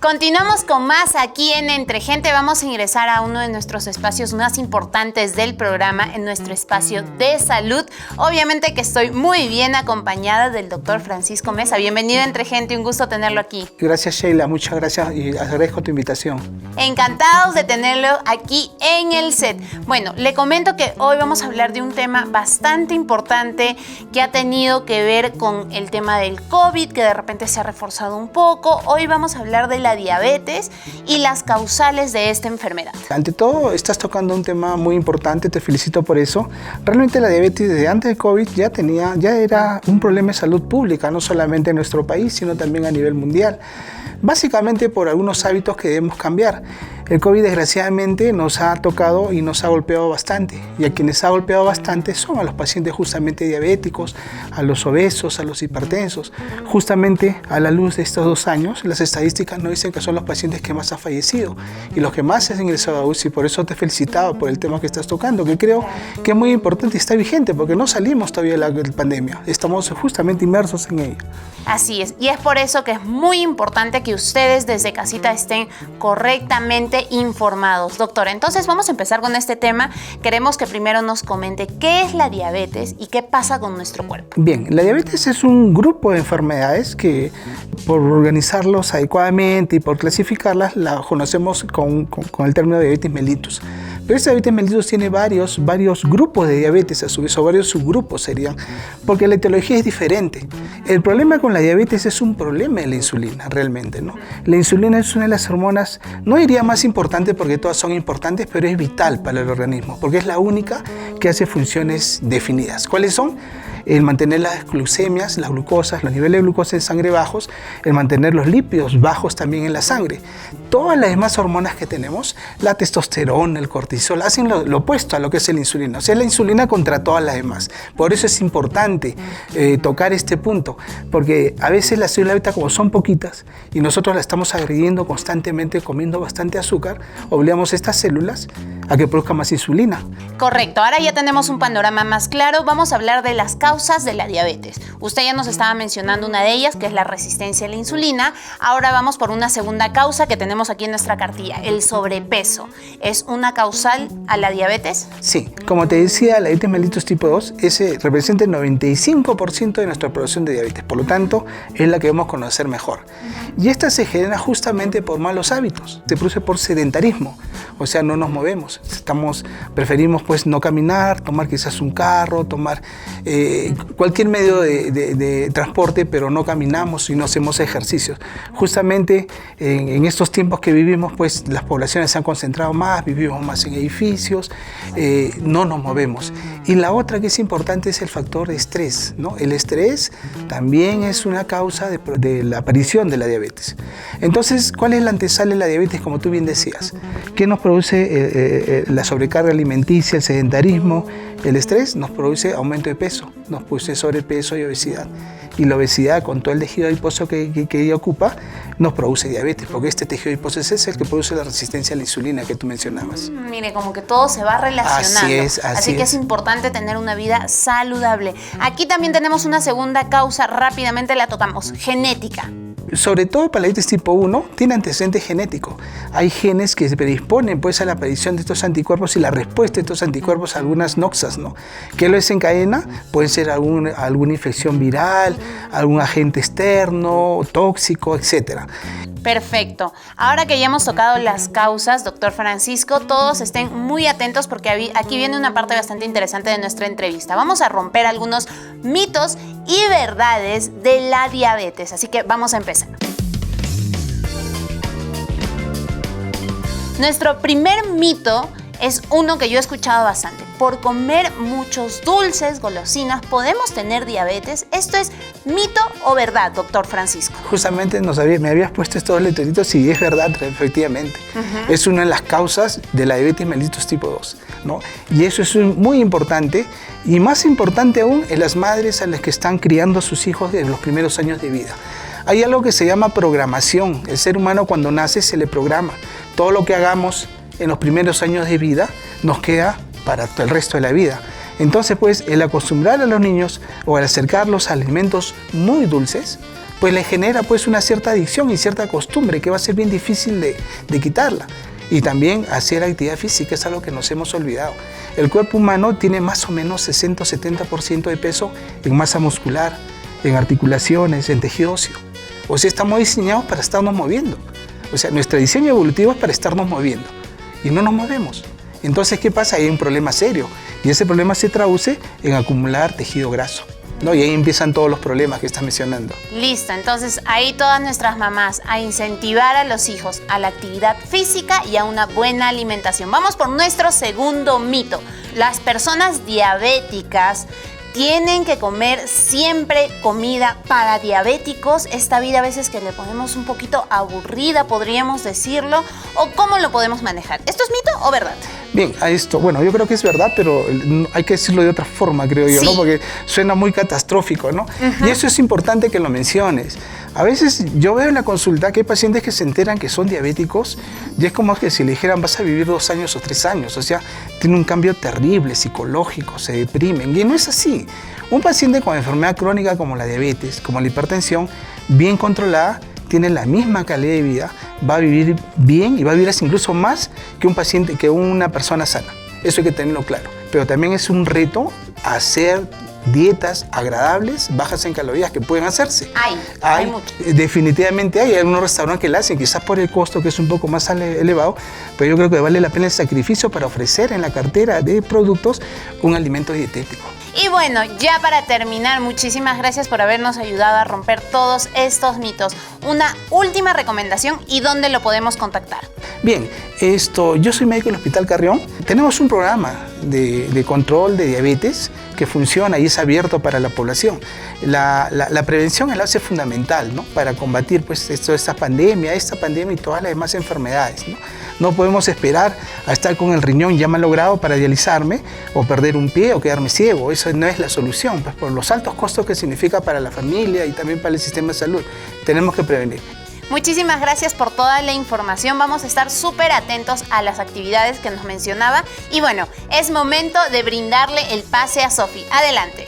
Continuamos con más aquí en Entre Gente. Vamos a ingresar a uno de nuestros espacios más importantes del programa, en nuestro espacio de salud. Obviamente que estoy muy bien acompañada del doctor Francisco Meza. Bienvenido a Entre Gente, un gusto tenerlo aquí. Gracias, Sheila, muchas gracias y agradezco tu invitación. Encantados de tenerlo aquí en el set. Bueno, le comento que hoy vamos a hablar de un tema bastante importante que ha tenido que ver con el tema del COVID, que de repente se ha reforzado un poco. Hoy vamos a hablar de la diabetes y las causales de esta enfermedad. Ante todo, estás tocando un tema muy importante, te felicito por eso. Realmente la diabetes desde antes de COVID ya era un problema de salud pública, no solamente en nuestro país, sino también a nivel mundial. Básicamente por algunos hábitos que debemos cambiar. El COVID desgraciadamente nos ha tocado y nos ha golpeado bastante, y a quienes ha golpeado bastante son a los pacientes justamente diabéticos, a los obesos, a los hipertensos. Justamente a la luz de estos 2 años, las estadísticas nos dicen que son los pacientes que más han fallecido y los que más se han ingresado a UCI. Por eso te felicitaba por el tema que estás tocando, que creo que es muy importante y está vigente, porque no salimos todavía de la pandemia, estamos justamente inmersos en ella. Así es, y es por eso que es muy importante que ustedes desde casita estén correctamente informados. Doctor, entonces vamos a empezar con este tema. Queremos que primero nos comente qué es la diabetes y qué pasa con nuestro cuerpo. Bien, la diabetes es un grupo de enfermedades que, por organizarlos adecuadamente y por clasificarlas, la conocemos con el término de diabetes mellitus. Pero esta diabetes mellitus tiene varios grupos de diabetes a su vez, o varios subgrupos serían, porque la etiología es diferente. El problema con la diabetes es un problema de la insulina, realmente, ¿no? La insulina es una de las hormonas, no diría más importante porque todas son importantes, pero es vital para el organismo, porque es la única que hace funciones definidas. ¿Cuáles son? El mantener las glucemias, las glucosas, los niveles de glucosa en sangre bajos, el mantener los lípidos bajos también en la sangre. Todas las demás hormonas que tenemos, la testosterona, el cortisol, hacen lo opuesto a lo que es la insulina. O sea, la insulina contra todas las demás. Por eso es importante tocar este punto, porque a veces las células beta, como son poquitas, y nosotros la estamos agrediendo constantemente, comiendo bastante azúcar, obligamos a estas células a que produzcan más insulina. Correcto, ahora ya tenemos un panorama más claro. Vamos a hablar de las causas de la diabetes. Usted ya nos estaba mencionando una de ellas, que es la resistencia a la insulina. Ahora vamos por una segunda causa que tenemos aquí en nuestra cartilla, el sobrepeso. ¿Es una causal a la diabetes? Sí, como te decía, la diabetes mellitus tipo 2 representa el 95% de nuestra producción de diabetes. Por lo tanto, es la que debemos conocer mejor. Y esta se genera justamente por malos hábitos. Se produce por sedentarismo, o sea, no nos movemos. Preferimos pues no caminar, tomar quizás un carro, tomar cualquier medio de transporte, pero no caminamos y no hacemos ejercicios. Justamente en estos tiempos que vivimos, pues las poblaciones se han concentrado más, vivimos más en edificios, no nos movemos. Y la otra que es importante es el factor de estrés, ¿no? El estrés también es una causa de la aparición de la diabetes. Entonces, ¿cuál es la antesala de la diabetes, como tú bien decías? ¿Qué nos produce la sobrecarga alimenticia, el sedentarismo? El estrés nos produce aumento de peso, nos produce sobrepeso y obesidad. Y la obesidad, con todo el tejido adiposo que ella ocupa, nos produce diabetes, porque este tejido adiposo es el que produce la resistencia a la insulina que tú mencionabas. Mire, como que todo se va relacionando. Así que es importante tener una vida saludable. Aquí también tenemos una segunda causa, rápidamente la tocamos, genética. Sobre todo para la diabetes tipo 1, tiene antecedente genético. Hay genes que se predisponen pues, a la aparición de estos anticuerpos y la respuesta de estos anticuerpos a algunas noxas, ¿no? ¿Qué lo desencadena? Puede ser alguna infección viral, algún agente externo, tóxico, etc. Perfecto. Ahora que ya hemos tocado las causas, doctor Francisco, todos estén muy atentos porque aquí viene una parte bastante interesante de nuestra entrevista. Vamos a romper algunos mitos y verdades de la diabetes, así que vamos a empezar. Nuestro primer mito es uno que yo he escuchado bastante. Por comer muchos dulces, golosinas, ¿podemos tener diabetes? ¿Esto es mito o verdad, doctor Francisco? Justamente me habías puesto estos letreritos y es verdad, efectivamente. Es una de las causas de la diabetes mellitus tipo 2, ¿no? Y eso es muy importante, y más importante aún en las madres a las que están criando a sus hijos desde los primeros años de vida. Hay algo que se llama programación. El ser humano cuando nace se le programa. Todo lo que hagamos en los primeros años de vida nos queda para el resto de la vida. Entonces, pues, el acostumbrar a los niños o el acercarlos a alimentos muy dulces pues le genera pues una cierta adicción y cierta costumbre que va a ser bien difícil de quitarla. Y también hacer actividad física es algo que nos hemos olvidado. El cuerpo humano tiene más o menos 60 o 70% de peso en masa muscular, en articulaciones, en tejido óseo. O sea, estamos diseñados para estarnos moviendo. O sea, nuestro diseño evolutivo es para estarnos moviendo y no nos movemos. Entonces, ¿qué pasa? Hay un problema serio y ese problema se traduce en acumular tejido graso, ¿no? Y ahí empiezan todos los problemas que estás mencionando. Listo, entonces ahí todas nuestras mamás a incentivar a los hijos a la actividad física y a una buena alimentación. Vamos por nuestro segundo mito. Las personas diabéticas tienen que comer siempre comida para diabéticos. Esta vida a veces que le ponemos un poquito aburrida, podríamos decirlo, o cómo lo podemos manejar. ¿Esto es mito o verdad? Bien, a esto, bueno, yo creo que es verdad, pero hay que decirlo de otra forma, creo yo, sí, ¿no? Porque suena muy catastrófico, ¿no? Y eso es importante que lo menciones. A veces yo veo en la consulta que hay pacientes que se enteran que son diabéticos y es como que si le dijeran vas a vivir 2 años o 3 años, o sea, tiene un cambio terrible, psicológico, se deprimen, y no es así. Un paciente con enfermedad crónica como la diabetes, como la hipertensión, bien controlada, tiene la misma calidad de vida, va a vivir bien y va a vivir incluso más que un paciente, que una persona sana. Eso hay que tenerlo claro. Pero también es un reto hacer dietas agradables, bajas en calorías que pueden hacerse. Hay mucho. Definitivamente hay algunos restaurantes que la hacen, quizás por el costo que es un poco más elevado, pero yo creo que vale la pena el sacrificio para ofrecer en la cartera de productos un alimento dietético. Y bueno, ya para terminar, muchísimas gracias por habernos ayudado a romper todos estos mitos. Una última recomendación y dónde lo podemos contactar. Bien, yo soy médico del Hospital Carrión. Tenemos un programa de control de diabetes que funciona y es abierto para la población. La prevención es la base fundamental, ¿no? Para combatir pues, esta pandemia y todas las demás enfermedades, ¿no? No podemos esperar a estar con el riñón ya malogrado para dializarme o perder un pie o quedarme ciego. Eso no es la solución, pues por los altos costos que significa para la familia y también para el sistema de salud. Tenemos que prevenir. Muchísimas gracias por toda la información. Vamos a estar súper atentos a las actividades que nos mencionaba. Y bueno, es momento de brindarle el pase a Sofi. Adelante.